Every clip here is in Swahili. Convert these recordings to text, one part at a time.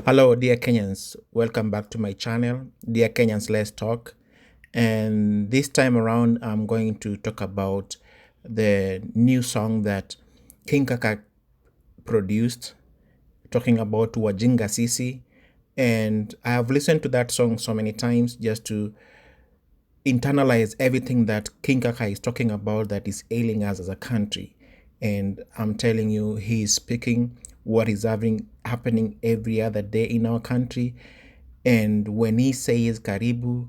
Hello, dear Kenyans. Welcome back to my channel. Dear Kenyans, let's talk. And this time around, I'm going to talk about the new song that King Kaka produced, talking about Wajinga Sisi. And I have listened to that song so many times just to internalize everything that King Kaka is talking about that is ailing us as a country. And I'm telling you, he is speaking what is happening every other day in our country. And when he says Karibu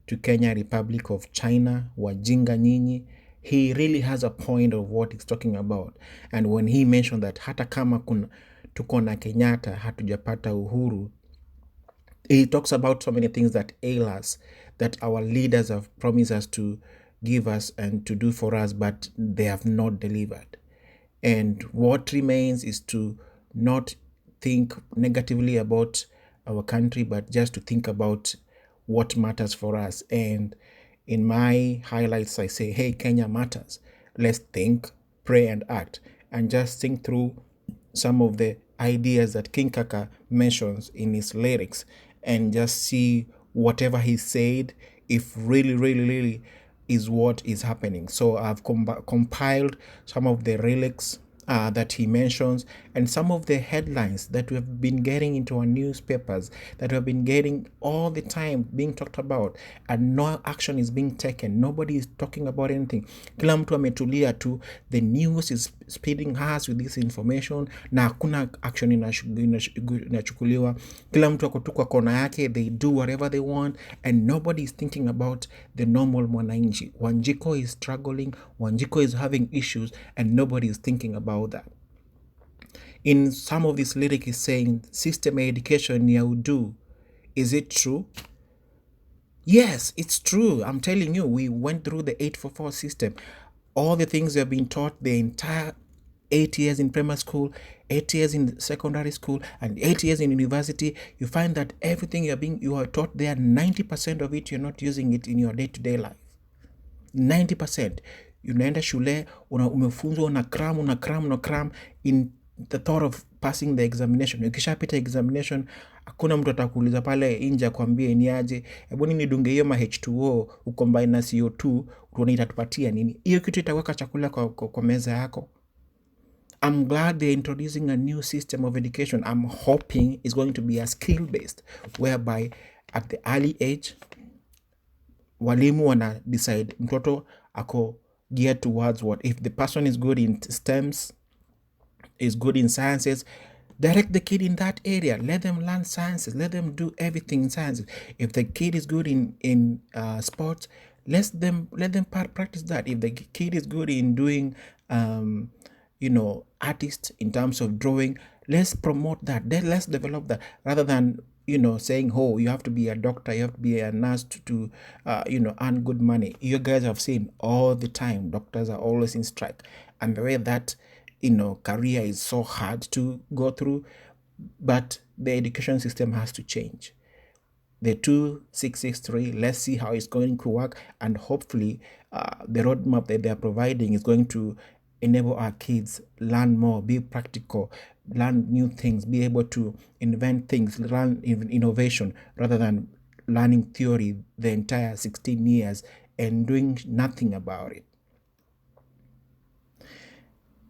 to Kenya Republic of China, Wajinga Nyinyi, he really has a point of what he's talking about. And when he mentioned that hata kama tuko na Kenyatta hatujapata uhuru, he talks about so many things that ail us, that our leaders have promised us to give us and to do for us, but they have not delivered. And what remains is to not think negatively about our country, but just to think about what matters for us. And in my highlights, I say, hey, Kenya matters. Let's think, pray, and act, and just think through some of the ideas that King Kaka mentions in his lyrics and just see whatever he said, if really is what is happening. So I've compiled some of the relics that he mentions and some of the headlines that we have been getting into our newspapers, that we have been getting all the time being talked about, and no action is being taken. Nobody is talking about anything. Kila mtu ametulia tu. The news is speeding us with this information na hakuna action inachukuliwa. Kila mtu ako tu kwa kona yake. They do whatever they want and nobody is thinking about the normal mwananchi. Wanjiko is struggling, Wanjiko is having issues, and nobody is thinking about that. In some of this lyric is saying system education ya udu. Is it true? Yes, it's true. I'm telling you, we went through the 844 system. All the things we have been taught the entire 8 years in primary school, 8 years in secondary school, and 8 years in university, you find that everything you are taught there, 90% of it, you're not using it in your day-to-day life. 90%. Unaenda shule, umefunzwa, una cram in the thought of passing the examination. Ukishapita examination, hakuna mtu atakuuliza pale nje akwambie ni aje, hebu nini dunge hiyo ma H2O ucombine na CO2 tuone itatupatia nini. Hiyo kitu itaweka chakula kwa meza yako. I'm glad they're introducing a new system of education. I'm hoping it's going to be a skill-based, whereby at the early age, walimu wana decide mtoto ako geared towards what. If the person is good in STEMs, is good in sciences, direct the kid in that area. Let them learn sciences. Let them do everything in sciences. If the kid is good in sports, let them practice that. If the kid is good in doing artists in terms of drawing, let's promote that. Let's develop that, rather than saying, oh, you have to be a doctor, you have to be a nurse to earn good money. You guys have seen all the time doctors are always in strike, and the way that career is so hard to go through. But the education system has to change. The 2663, let's see how it's going to work, and hopefully the roadmap that they're providing is going to enable our kids learn more, be practical, learn new things, be able to invent things, learn innovation, rather than learning theory the entire 16 years and doing nothing about it.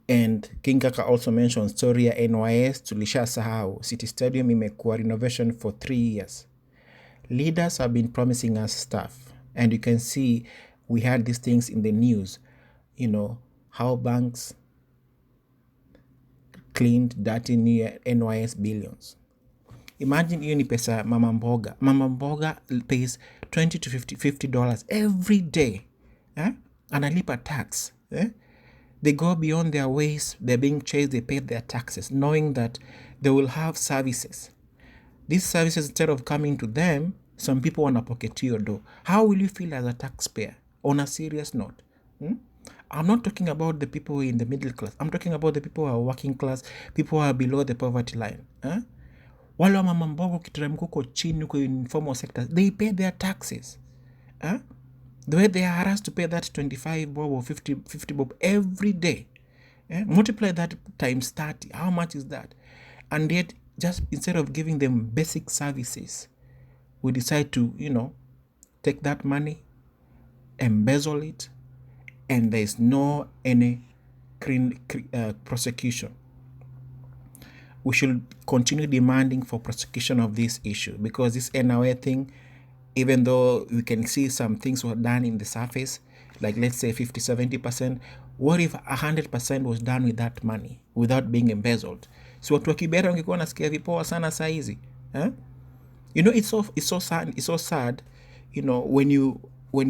And King Kaka also mentioned story ya NYS, tulisha sahau. City Stadium imekuwa renovation for 3 years. Leaders have been promising us stuff, and you can see we had these things in the news, how banks cleaned dirty NYS billions. Imagine hiyo ni pesa mama mboga. Mama mboga pays $20 to $50 every day. Analipa tax. They go beyond their ways. They're being chased. They pay their taxes, knowing that they will have services. These services, instead of coming to them, some people want to pocket your door. How will you feel as a taxpayer? On a serious note, I'm not talking about the people in the middle class. I'm talking about the people who are working class, people who are below the poverty line. Wale wa mama mboga ukiteremka huko chini huko informal sectors, they pay their taxes. The way they are harassed to pay that 25 bob or 50 bob every day. Multiply that times 30. How much is that? And yet just instead of giving them basic services, we decide to, take that money, embezzle it, and there's no any prosecution. We should continue demanding for prosecution of this issue, because this NRA thing, even though we can see some things were done in the surface, like let's say 50-70%, what if 100% was done with that money without being embezzled? So watu wa Kibera wangekuwa nasikia vipoa sana saa hizi, eh? It's so sad, when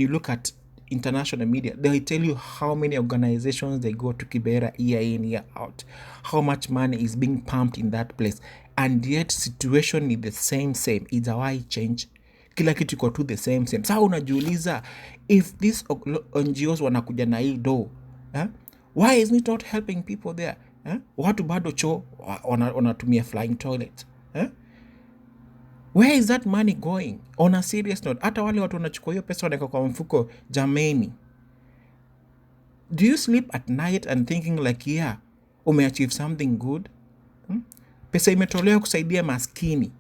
you look at international media, they tell you how many organizations they go to Kibera year in, year out, how much money is being pumped in that place, and yet situation is the same. It's a why change. Kila kitu iko tu the same. Sasa unajiuliza, if these NGOs wanakuja na hii do, why isn't it not helping people there? Watu bado choo wanatumia flying toilet. Where is that money going? On a serious note, hata wale watu wanachukua hiyo pesa wanaweka kwa mfuko, jameni. Do you sleep at night and thinking like, yeah, umeachieve something good? Pesa imetolewa kusaidia maskini.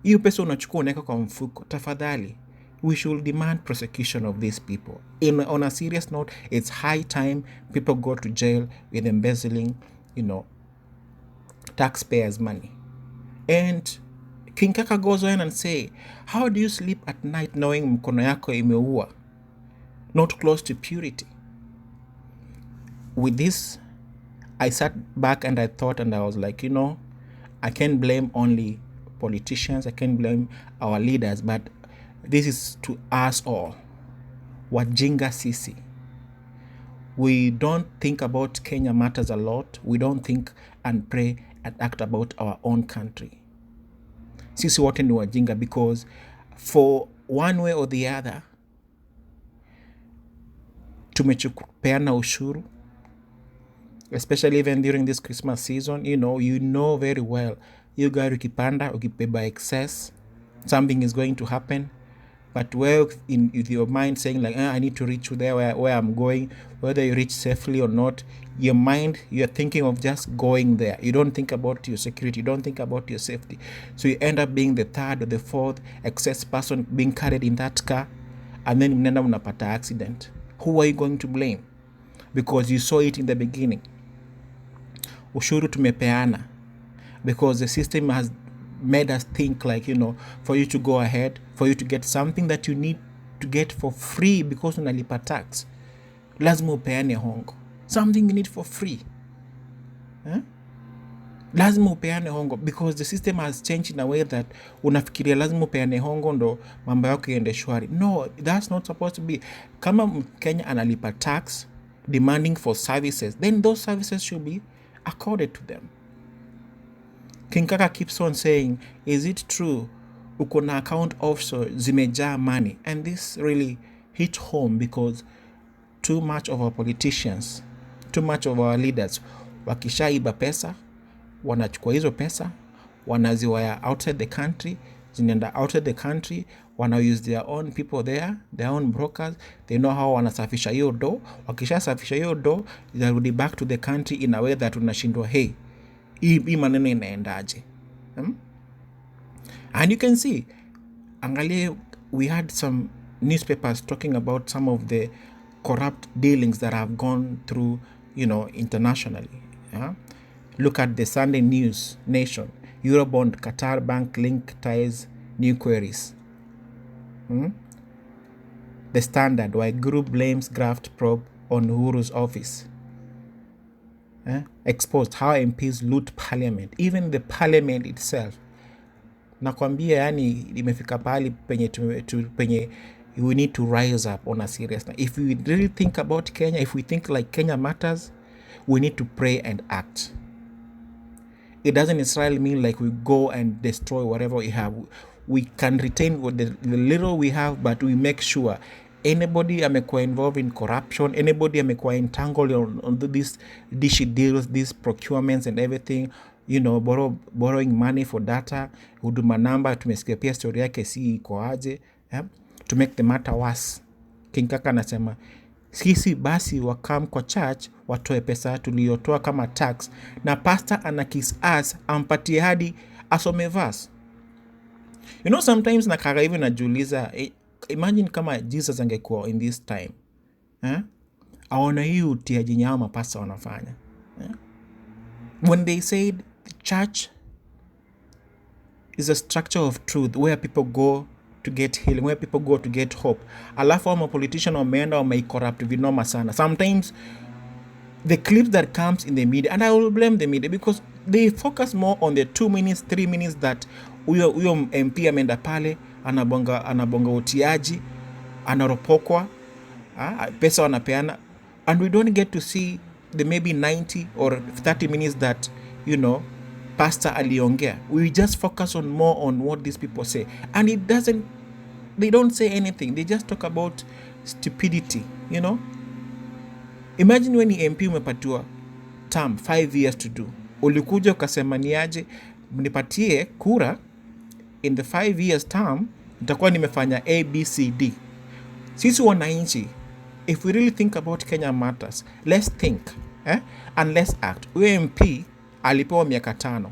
Hiyo pesa unachukua unaweka kwa mfuko. Tafadhali, we should demand prosecution of these people. On a serious note, it's high time people go to jail with embezzling, taxpayers' money. And King Kaka goes on and say, how do you sleep at night knowing mkono yako imeua, not close to purity? With this, I sat back and I thought, and I was like, I can't blame only politicians, I can't blame our leaders, but this is to us all. Wajinga sisi. We don't think about Kenya matters a lot. We don't think and pray and act about our own country. Sisi wote ni wajinga, because for one way or the other, tumechukupeana ushuru, especially even during this Christmas season. You know very well, you guys ukipanda, ukibeba excess, something is going to happen. But with your mind saying like, I need to reach there where I'm going, whether you reach safely or not, your mind, you're thinking of just going there. You don't think about your security. You don't think about your safety. So you end up being the third or the fourth excess person being carried in that car, and then mnenda mnapata accident. Who are you going to blame? Because you saw it in the beginning. Ushuru tumepeana because the system has made us think like, for you to go ahead, for you to get something that you need to get for free because unalipa tax, lazima upeane hongo. Something you need for free, lazima upeane hongo, because the system has changed in a way that unafikiria lazima upeane hongo ndo mambo yako iende shwari. No, that's not supposed to be. Kama Kenya analipa tax demanding for services, then those services should be accorded to them. King Kaka keeps on saying, is it true uko na account offshore zimejaa money? And this really hit home, because too much of our politicians, too much of our leaders, wakishaiba pesa, wanachukua hizo pesa, wanaziwaya outside the country, zinaenda outside the country, wana use their own people there, their own brokers. They know how wanasafisha hiyo do. Wakishasafisha hiyo do, they back to the country in a way that unashindwa, hey, hii maneno inaendaje? And you can see, angalia, we had some newspapers talking about some of the corrupt dealings that have gone through, internationally. Look at the Sunday News Nation, Eurobond, Qatar Bank link ties, new queries. The Standard, why group blames graft probe on Uhuru's office. Exposed how MPs loot parliament, even the parliament itself. Nakwambia, yani imefika pahali penye we need to rise up on a serious. If we really think about Kenya, if we think like Kenya matters, we need to pray and act. It doesn't necessarily mean like we go and destroy whatever we have. We can retain what the little we have, but we make sure anybody amekuwa involved in corruption, anybody amekuwa entangled on these dishy deals, these procurements and everything, borrowing money for data, huduma namba, tumesikia pia story yake si iko aje, to make the matter worse. King Kaka anasema, sisi basi wakam kwa church watoe pesa tuliyotoa kama tax, na pastor ana kiss ass ampatie hadi asome verse. You know, sometimes na Kaka hivi najiuliza, imagine kama Jesus angekuwa in this time, aona hii utiaji nyao mapasta wanafanya, when they said the church is a structure of truth where people go to get healing, where people go to get hope, alafu ama politician wameenda wameicorrupt vinoma sana. Sometimes the clips that comes in the media, and I will blame the media because they focus more on the 2 minutes 3 minutes that huyo MP ameenda pale anabonga utiaji, anaropokwa, pesa wanapeana, and we don't get to see the maybe 90 or 30 minutes that, you know, pastor aliongea. We just focus on more on what these people say, and they don't say anything. They just talk about stupidity, you know. Imagine when MP umepatiwa term 5 years to do, ulikuja ukasema niaje mnipatie kura in the 5 years term, nitakuwa nimefanya ABCD. Sisi wananchi, if we really think about Kenya matters, let's think and let's act. Huyo MP alipewa miaka 5.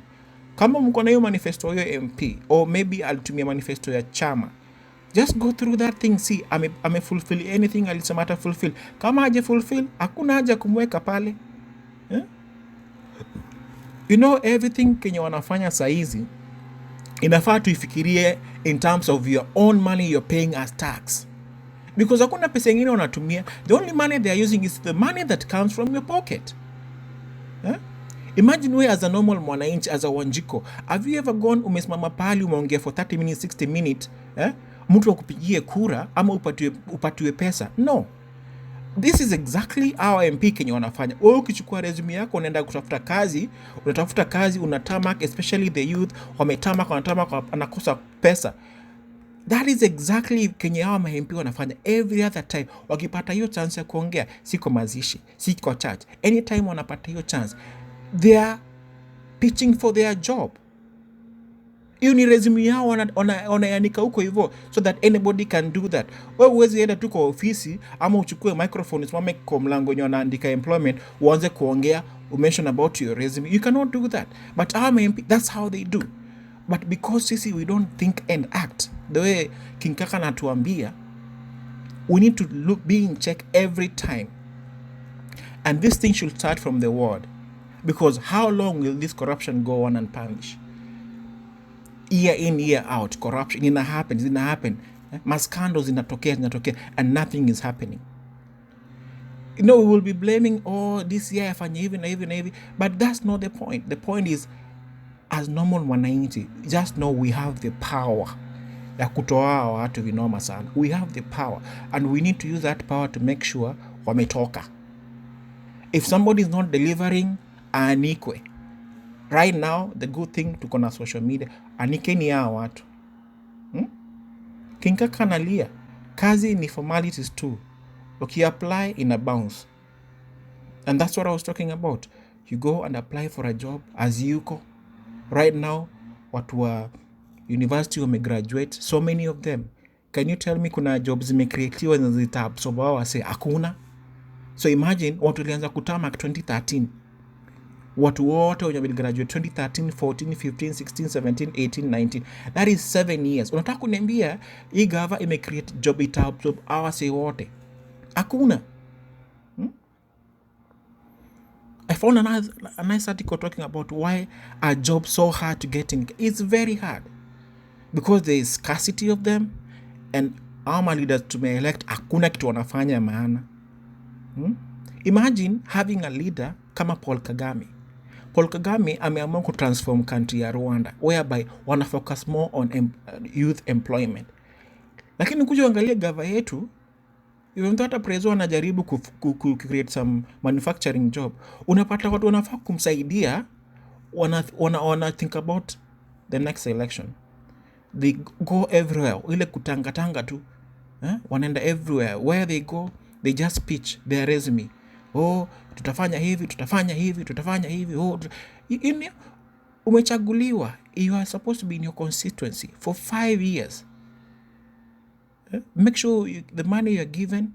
Kama mko na hiyo manifesto ya MP, or maybe alitumia manifesto ya chama, just go through that thing, see ame fulfill anything alisema ata fulfill. Kama haja fulfill, hakuna haja kumweka pale. You know, everything Kenya wanafanya saizi inafaa tuifikirie in terms of your own money you're paying as tax, because hakuna pesa nyingine wanatumia. The only money they are using is the money that comes from your pocket. Imagine we as a normal mwananchi, as a Wanjiko, have you ever gone umesimama pali umeongea for 30 minutes 60 minutes, mtu akupigie kura ama upatiwe pesa? No. This is exactly our MP Kenya wanafanya. Wewe ukichukua resume yako unaenda kutafuta kazi, unatafuta kazi, unatamak, especially the youth wametamak, anakosa pesa. That is exactly Kenya hawa MP wanafanya every other time. Wakipata hiyo chance ya kuongea, si kwa mazishi, si kwa church, anytime wanapata hiyo chance, they are pitching for their job. Hiyo ni resume yao wanayanika huko hivyo, so that anybody can do that. Wewe uwezi enda tu kwa ofisi ama uchukue microphone usimame kwa mlango wenye wanaandika employment uanze kuongea, mention about your resume. You cannot do that. But our MP, that's how they do. But because sisi we don't think and act the way King Kaka anatuambia, we need to be in check every time. And this thing should start from the word. Because how long will this corruption go on and punish? Year in, year out, corruption ina happen. Mascandals zinatokea, and nothing is happening. You know, we will be blaming, this year afanye hivi na hivi, but that's not the point. The point is, as normal wananchi, just know we have the power ya kutoa watu vinoma sana. We have the power, and we need to use that power to make sure wametoka. If somebody is not delivering, anikwe. Right now, the good thing tuko na social media, anikeni hao watu. King Kaka analia, kazi ni formalities too. Apply in a bounce. And that's what I was talking about. You go and apply for a job as yuko. Right now, watu wa university wamegraduate, so many of them. Can you tell me kuna jobs zimecreatiwa na zitaabsorb wao wase? Hakuna. So imagine watu walianza kutamak 2013. Watu wote wenye graduate 2013, 14, 15, 16, 17, 18, 19. That is 7 years. Unataka kuniambia hii gava imecreate job itaabsorb awase wote? Hakuna. I found a nice article talking about why a job so hard to get in. It's very hard because there is scarcity of them, and our leaders to be elect hakuna kitu wanafanya maana. Imagine having a leader kama Paul Kagame. Paul Kagame ameamua ku transform country ya Rwanda, whereby wana focus more on youth employment. Lakini kuja angalia gava yetu, even hata prezo anajaribu ku create some manufacturing job, unapata watu wanafaa kumsaidia, wana think about the next election. They go everywhere, ile kutanga tu, wanaenda everywhere. Where they go, they just pitch their resume. Tutafanya hivi. Umechaguliwa, you are supposed to be in your constituency for 5 years. Make sure the money you are given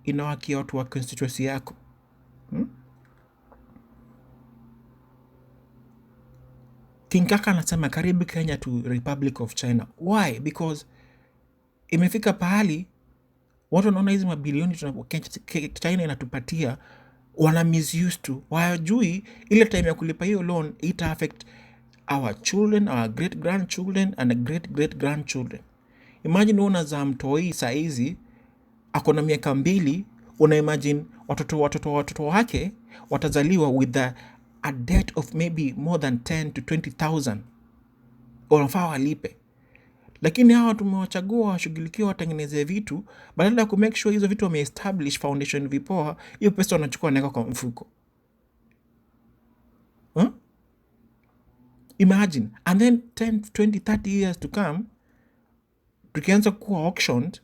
inawakia watu wa constituency yako. King Kaka anasema karibu Kenya to Republic of China. Why? Because imefika pahali watu wanaona hizi mabilioni China inatupatia, wana misuse tu. Wajui ile time ya kulipa hiyo loan ita affect our children, our great grandchildren and great great grandchildren. Imagine unazaa mtoi saizi ako na miaka 2, una imagine watoto wake watazaliwa with a debt of maybe more than 10 to 20,000 wanafaa walipe. Lakini hawa tumewachagua washughulikiwa, watengeneze vitu, badala ya kumake sure hizo vitu wameestablish foundation vipoa, hiyo pesa wanachukua wanaweka kwa mfuko. Imagine, and then 10, 20, 30 years to come, tukianza kuwa auctioned,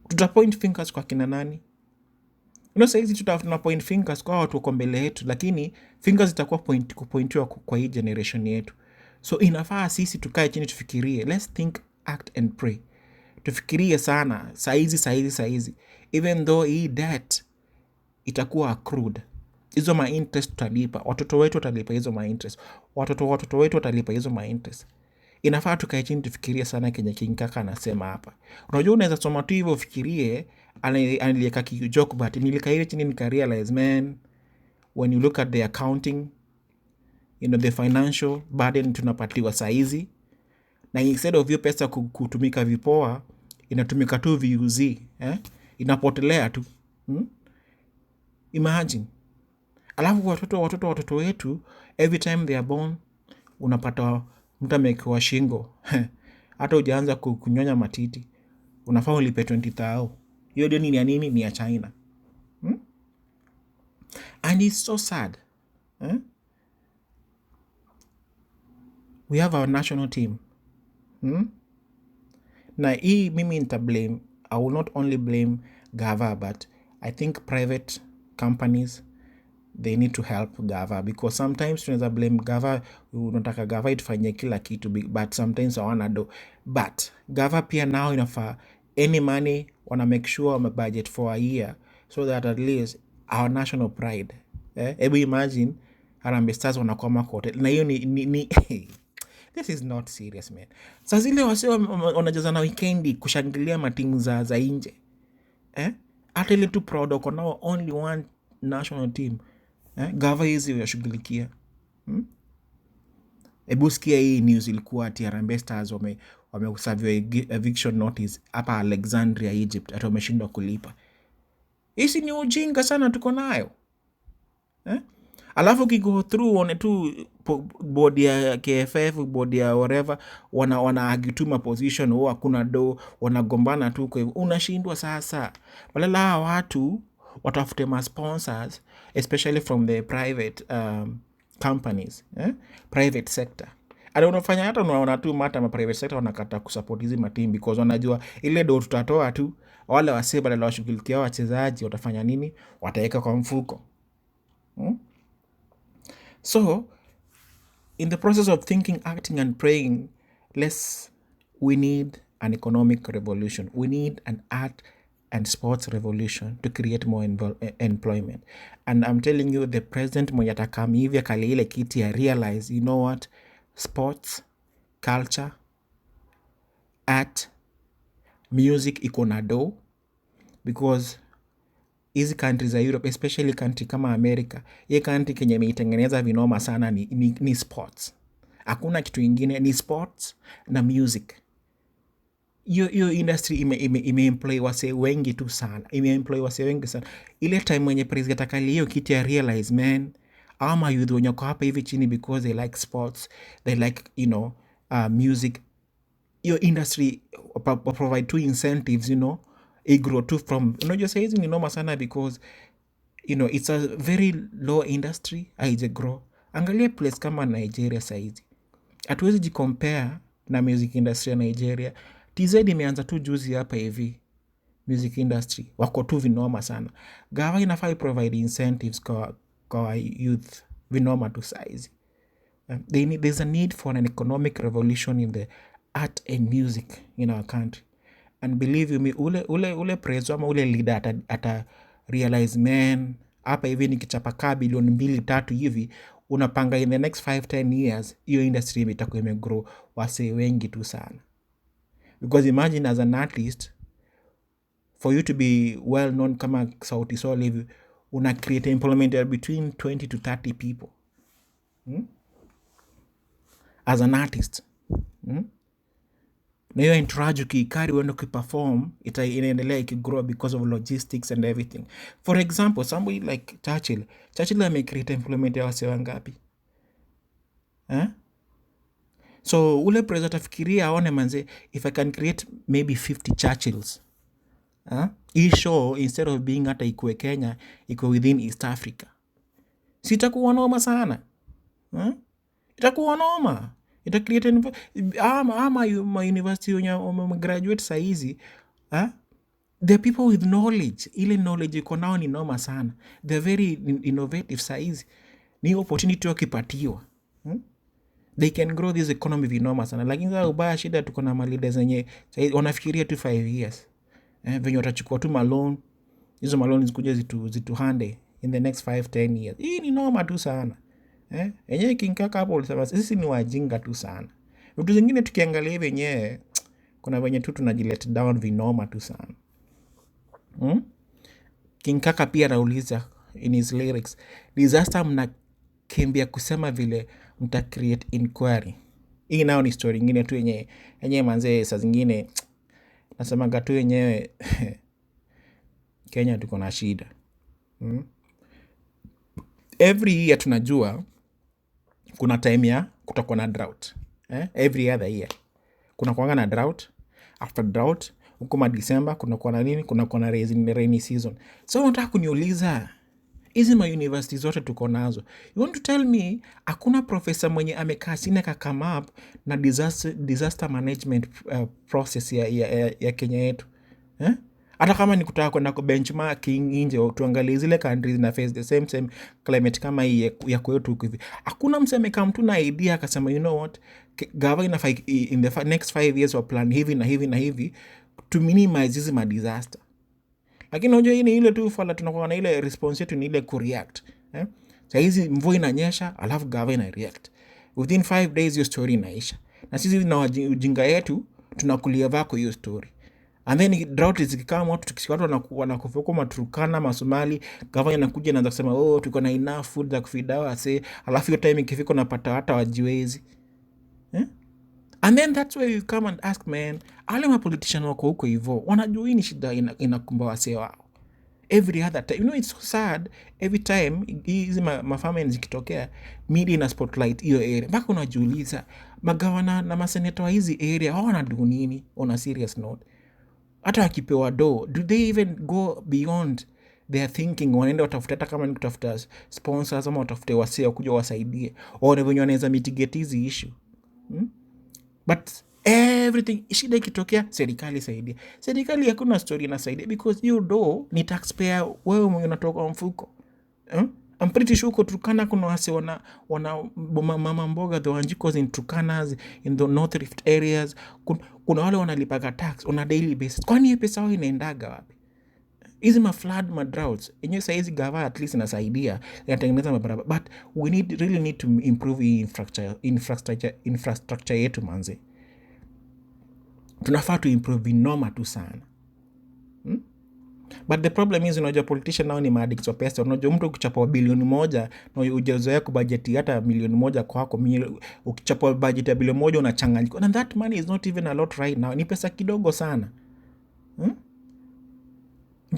tutapoint fingers kwa kina nani? Saizi tuna point fingers kwa watu wako mbele yetu, lakini fingers zitakuwa kupointiwa kwa hii generation yetu. So inafaa sisi tukae chini tufikirie, let's think, act and pray. Tufikirie sana saizi, even though hii debt itakuwa accrued, hizo ma interest tutalipa, watoto wetu watalipa hizo ma interest, watoto wetu watalipa hizo ma interest. Inafaa tukae chini tufikirie sana kenye King Kaka anasema hapa. Unajua unaweza soma tu hivyo ufikirie, anilieka joke, but nilikaile chini nikarealize, man, when you look at the accounting, the financial burden tunapatiwa saizi, na instead of hiyo pesa kutumika vipoa, inatumika tu viuzi, inapotelea tu. Imagine. Alafu watoto wetu, every time they are born, unapata mtu amewekewa shingo. Hata hujaanza kunyonya matiti, unafaa ulipe 20,000. Hiyo deni ni ya nini? Ni ya China. And it's so sad. We have our national team. Na hii mimi nita blame, I will not only blame Gava, but I think private companies, they need to help Gava, because sometimes tunaweza blame Gava, unataka Gava itufanyie kila kitu, but sometimes hawana do. But Gava pia now inafaa, any money wana make sure wame budget for a year, so that at least our national pride. Ebu imagine Harambee Stars wanakwama kwa hotel, na hiyo ni this is not serious, man. Saa zile wase wanajaza na weekendi kushangilia matimu za nje. Hata ile tu proud wako nao only one national team. Gava hizi yashughulikia. Ebu sikia hii news ilikuwa ati Harambee Stars wameserve eviction notice hapa Alexandria, Egypt, ati wameshindwa kulipa. Hisi ni ujinga sana tuko nayo. Alafu kigo through one tu bodi ya KFF, bodi ya whatever, wana agituma position, hakuna do, wanagombana tu kwa hivyo unashindwa. Sasa badala watu watafute ma sponsors, especially from the private companies, private sector. Ada unafanya hata unaona tu mata ma private sector wanakata kusupport hizi matim, because wanajua ile do tutatoa tu, wale wase badala washughulikia wachezaji watafanya nini? Wataweka kwa mfuko. So, in the process of thinking, acting, and praying, we need an economic revolution. We need an art and sports revolution to create more employment. And I'm telling you, the president mwenye atakam hivi akali ile kiti ya realize, you know what? Sports, culture, art, music iko na do, because hizi country za Europe, especially country kama America, hii country kenye imeitengeneza vinoma sana ni sports. Hakuna kitu ingine, ni sports na music. Hiyo industry imeemploy wase wengi tu sana. Ile time mwenye president akali hiyo kiti ya realize, man, ama youth wenye kwa hapa hivi chini, because they like sports, they like, music. Hiyo industry provide two incentives, grow too from, unajua saizi ni noma sana, because it's a very low industry, haije grow. Angalia place kama Nigeria saizi, hatuwezi jicompare na music industry ya Nigeria. TZ imeanza tu juzi hapa hivi, music industry wako tu vinoma sana. Gava inafaa provide incentives kwa youth vinoma tu saizi. There's a need for an economic revolution in the art and music in our country. And believe you me, ule preso ama ule leader ata realize, man, hapa hivi nikichapa kaa bilioni 2-3 hivi, unapanga in the next 5-10 years hiyo industry itakuwa imegrow wasee wengi tu sana. Because imagine as an artist, for you to be well known kama Sauti Sol hivi, una create employment between 20 to 30 people as an artist. Na hiyo entourage ukiikari uende ukiperform, inaendelea ikigrow because of logistics and everything. For example, somebody like Churchill amecreate employment ya wase wangapi? So ule prezo atafikiria aone manze, if I can create maybe 50 Churchills, hii show instead of being hata ikue Kenya, iko within East Africa, sitakuwa noma sana. Itakuwa noma. Ita create ama university wenye graduate saizi, there are people with knowledge. Ile knowledge iko nao ni noma sana. They're very innovative saizi. Ni opportunity wakipatiwa. They can grow this economy vinoma sana. Lakini sasa ubaya shida tuko na leaders zenye wanafikiria tu 5 years. Venye watachukua tu malone. Hizo malone zikuje zitu hande in the next 5-10 years. Hii ni noma tu sana. Enyewe King Kaka hapo ulisema sisi ni wajinga tu sana. Vitu zingine tukiangalia hivi yenyewe kuna venye tu tunajilet down vinoma tu sana. King Kaka pia anauliza in his lyrics, disaster mnakimbia kusema vile mta create inquiry. Hii nao ni story ingine tu yenyewe manze, saa zingine nasemaga tu yenyewe Kenya tuko na shida. Every year tunajua kuna time ya kutakuwa na drought. Every other year kuna kuanga na drought. After drought huko December kuna kuwa na nini? Kuna kuwa na rainy season. So unataka kuniuliza hizi ma university zote tuko nazo, you want to tell me hakuna professor mwenye amekaa chini aka come up na disaster management process ya Kenya yetu? Hata kama ni kutaka kwenda ku benchmarking nje, tuangalie zile countries na face the same climate kama hii ya kwetu huko hivi, hakuna mse amekaa mtu na idea akasema, you know what, gava inafaa in the next 5 years wa plan hivi na hivi na hivi to minimize hizi ma disaster. Lakini unajua hii ni ile tu fala tunakuwa na ile response yetu ni ile kureact. Sasa hizi mvua inanyesha alafu gava ina react. Within 5 days your story inaisha. Na sisi na ujinga yetu tunakulia vako hiyo story. And then drought zikikama watu tukisikia watu wanakufa Maturkana, Masomali, gava inakuja inaanza kusema tuko na enough food za kufeed wase, alafu hiyo time ikifika unapata hata wajiwezi. And then that's where you come and ask, man, wale ma politician wako huko hivyo wanajua hii ni shida inakumba wasee wao. Every other time, you know, it's so sad, every time hizi mafameni zikitokea media ina spotlight hiyo area, mpaka unajiuliza magavana na maseneta wa hizi area wanadu nini on a serious note? Hata wakipewa do they even go beyond their thinking? Wanaenda watafuta, hata kama ni kutafuta sponsors ama watafute wasee kuja wasaidie, waone venye wanaweza mitigate hizi issue. But everything shida ikitokea serikali saidia. Serikali hakuna story inasaidia because you do ni taxpayer, wewe mwenye unatoka mfuko. I'm pretty sure uko Turkana kuna wase wana mama mboga the Wanjikos in Turkanas in the North Rift areas, kuna wale wanalipaga tax on a daily basis. Kwani hiyo pesa wao inaendaga wapi? Hizi ma flood, ma droughts yenyewe saa hizi gava at least inasaidia inatengeneza mabarabara, but we really need to improve infrastructure yetu manze. Tunafaa to improve vinoma tu sana. But the problem is, unajua politician nao ni maaddict wa pesa. Unajua mtu ukichapa bilioni 1 na ujazoea kubudget hata milioni 1 kwako, ukichapa budget ya bilioni 1 unachanganyika. And that money is not even a lot right now. Ni pesa kidogo sana.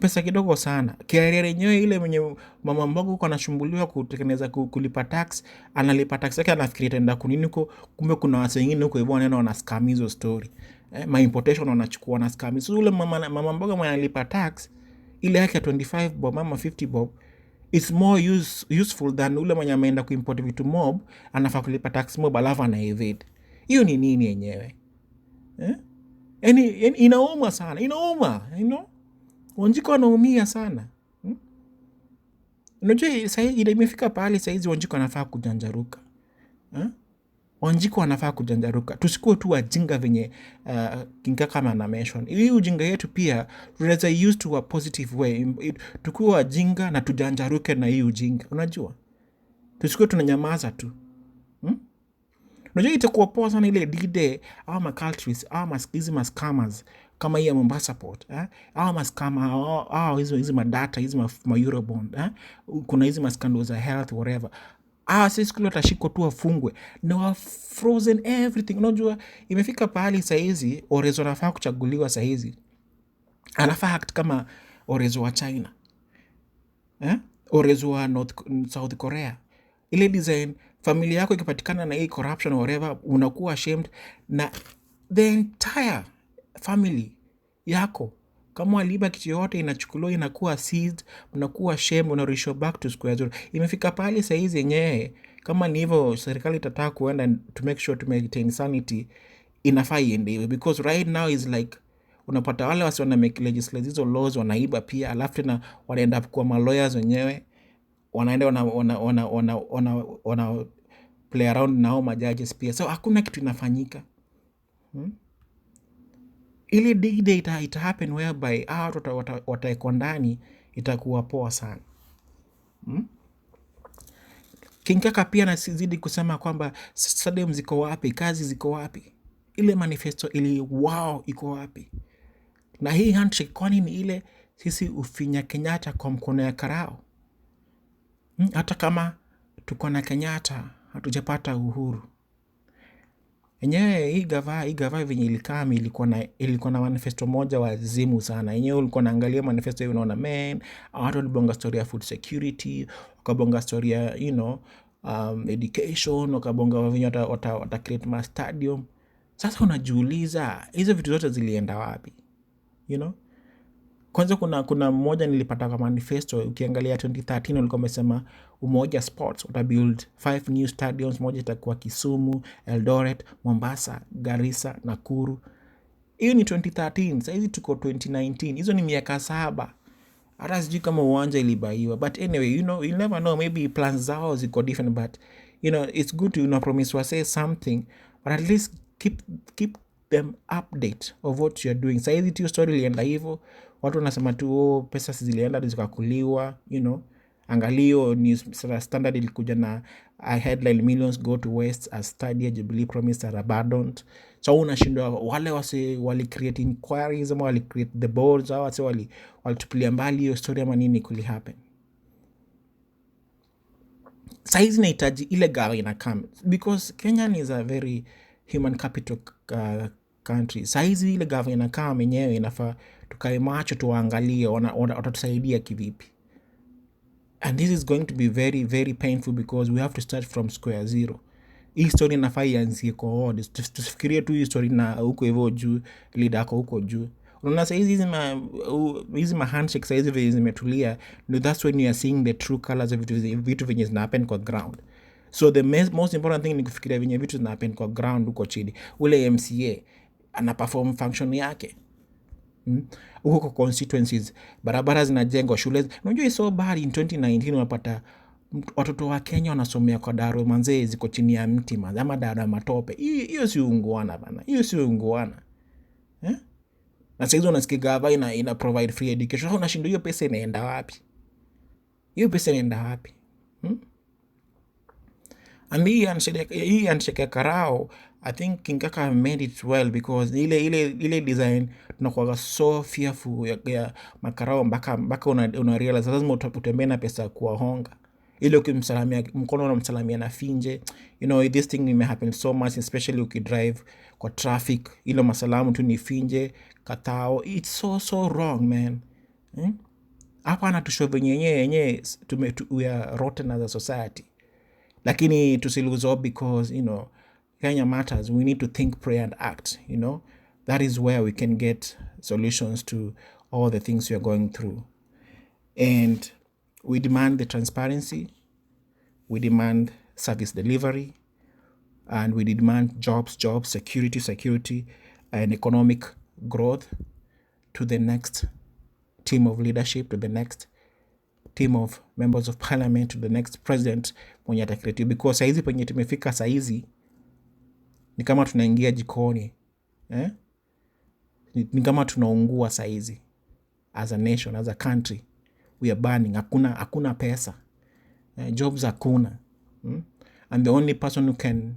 Pesa kidogo sana. Kiaria yenyewe ile mwenye mama mboga huko anashumbuliwa kutekeleza kulipa tax, analipa tax yake anafikiria tenda kunini huko, kumbe kuna watu wengine huko hivyo wanaenda wana scam hizo story. My importation wanachukua na scam. So ule mama mboga mwenye analipa tax ile yake 25 bob mama 50 bob, it's more useful than ule mwenye ameenda kuimport vitu mob anafaa kulipa tax mob alafu ana evade. Hiyo ni nini yenyewe? Yani inauma sana, inauma, you know? Wanjiko wanaumia sana. Unajua sasa ile imefika pale sasa hizi Wanjiko anafaa kujanjaruka. Wanjiko wanafaa kujanjaruka, tusikuwe tu wajinga venye Kaka kama ana mention. Hii ujinga yetu pia tunaweza use to a positive way, tukuwe wajinga na tujanjaruke na hii ujinga. Unajua, tusikuwe tunanyamaza tu. Unajua itakuwa poa sana ile D-Day au macultures au hizi mascammers kama hii ya Mombasa Port, au maskama au hizi madata hizi ma Eurobond, kuna hizi maskando za health whatever. Sisi kule watashikwa tu wafungwe na wa frozen everything. Unajua imefika pahali sahizi Orezo anafaa kuchaguliwa sahizi, anafaa act kama Orezo wa China, Orezo wa South Korea. Ile design familia yako ikipatikana na hii corruption or whatever, unakuwa ashamed na the entire family yako. Kama waliiba kitu yote inachukuliwa, inakuwa seized, unakuwa ashamed, unarudishwa back to square zero. Imefika pahali saizi yenyewe, kama ni hivyo serikali itataka kuenda to make sure to maintain sanity, inafaa iende hivyo, because right now is like unapata wale wasi wana make legislative laws wanaiba pia, alafu tena wanaenda kuwa malawyers wenyewe, wanaenda wana play around nao majudges pia, so hakuna kitu inafanyika. Ile D-Day ita happen whereby wataekwa ndani, itakuwa poa sana. Kaka pia nazidi kusema kwamba stadium ziko wapi, kazi ziko wapi, ile manifesto ili iko wapi? Na hii handshake kwani ni ile sisi ufinya Kenyatta kwa mkono ya karao? Hata kama tuko na Kenyatta hatujapata uhuru. Enyewe hii gava venye ilikami ilikuwa na manifesto moja wazimu sana. Enyewe ulikuwa naangalia manifesto hiyo, unaona man, watu walibonga story ya food security, wakabonga story ya education, wakabonga venye wata create ma stadium. Sasa unajiuliza hizo vitu zote zilienda wapi? Kwanza kuna mmoja nilipata kwa manifesto, ukiangalia 2013 walikuwa wamesema Umoja Sports watabuild 5 new stadiums, moja itakuwa Kisumu, Eldoret, Mombasa, Garissa, Nakuru. Hiyo ni 2013, sasa hizi tuko 2019. Hizo ni miaka 7. Hata sijui kama uwanja ilibaiwa, but anyway, you never know, maybe plans zao ziko different, but it's good to promise or say something, but at least keep them update of what you're doing. Sasa hizi tu story ilienda hivyo, watu wanasema tu pesa zilienda zikakuliwa, angalio news standard ilikuja na a headline, millions go to waste as study Jubilee promised are abandoned. So unashindwa wale wali create inquiries ama wali create the boards au walitupilia mbali hiyo story ama nini kuli happen. Saizi nahitaji ile gawa inakam, because Kenya is a very human capital country. Saizi ile gawa inakam yenyewe inafaa tukae macho tuangalie watatusaidia kivipi. And this is going to be very, very painful because we have to start from square zero. Hii story inafaa ianzie kwa ward. Tusifikirie tu hii story na huko hivyo juu, leader ako huko juu. Unaona saizi hizi ma handshake saizi vile zimetulia, that's when you are seeing the true colors of vitu venye zina happen kwa ground. So the most important thing ni kufikiria venye vitu zina happen kwa ground huko chini. Ule MCA ana perform function yake. Huko kwa constituencies, barabara zinajengwa, shule. Unajua so bad in 2019 unapata watoto wa Kenya wanasomea kwa daro manzee ziko chini ya mti ama daro matope. Hiyo si unguana bana. Hiyo si unguana. Na sasa unasikia gava ina provide free education. Sasa unashindwa hiyo pesa inaenda wapi? Hiyo pesa inaenda wapi? And hii handshake karao, I think Kaka made it well, because ile design tunakuwa so fearful ya makarao mpaka una realize lazima utembee na pesa kuwahonga. Ile ukimsalamia mkono unamsalamia na finje. This thing may happen so much, especially ukidrive kwa traffic. Ile masalamu tu ni finje, katao. It's so wrong, man. Hapa anatushow venye we are rotten as a society. Lakini tusilose hope, because Kenya matters. We need to think, pray and act. That is where we can get solutions to all the things we are going through. And we demand the transparency, we demand service delivery, and we demand jobs, security, and economic growth to the next team of leadership, to the next team of members of parliament, to the next president mwenye atakreative. Because saizi penye tumefika saizi, Ni kama tunaingia jikoni eh? Ni kama tunaungua saizi. As a nation, as a country, we are burning. Hakuna pesa, jobs hakuna, and the only person who can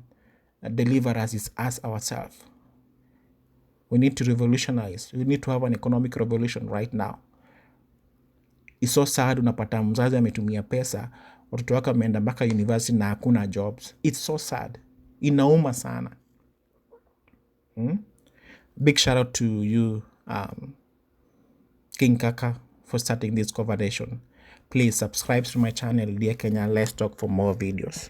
deliver us is us ourselves. We need to revolutionize. We need to have an economic revolution right now. It's so sad, unapata mzazi ametumia pesa, watoto wake wameenda mpaka university na hakuna jobs. It's so sad. Inauma sana. Big shout out to you, King Kaka, for starting this conversation. Please subscribe to my channel, Dear Kenya. Let's talk for more videos.